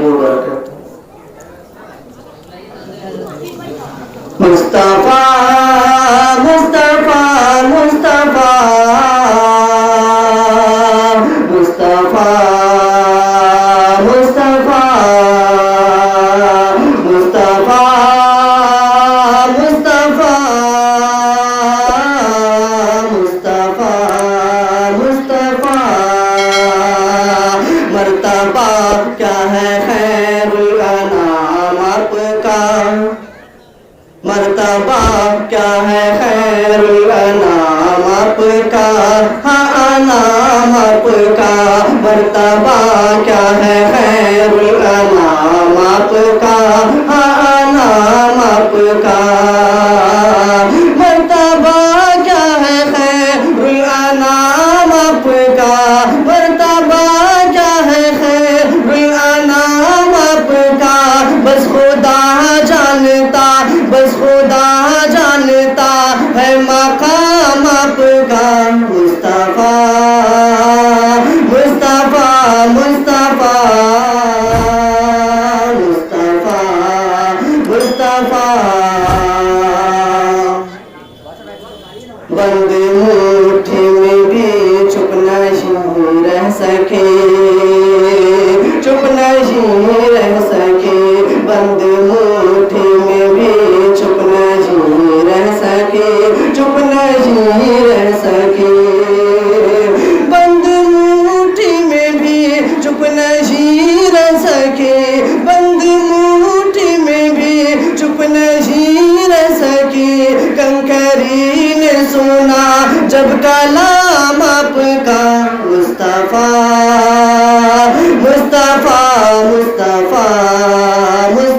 वबरकातुहू। मुस्तफा मुस्तफा मुस्तफा मुस्तफा मुस्तफा मुस्तफा मुस्तफा मुस्तफा मुस्तफा मर्तबा क्या है खैरुल अनाम आपका, मर्तबा क्या है खैरुल अनाम आपका, हाँ नाम आपका। मर्तबा क्या है खैरुल अनाम आपका, हाँ नाम आपका। मर्तबा क्या है खैरुल अनाम आपका, मर्तबा क्या है खैरुल अनाम आपका। बस खुदा जानता, बस खुदा जानता है मकाम आपका। मुस्तफा मुस्तफा मुस्तफा मुस्तफा मुस्तफा। बंद मुट्ठी में भी चुप नहीं रह सके, चुप नहीं रह सके। बंद मुट्ठी में भी चुप नहीं रह सके, चुप नहीं रह सके। बंद मुट्ठी में भी चुप नहीं रह सके, बंद मुट्ठी में भी चुप नहीं रह सके। कंकरी ने सुना जब कलाम आपका। मुस्तफा मुस्तफा मुस्तफा मुस्तफा।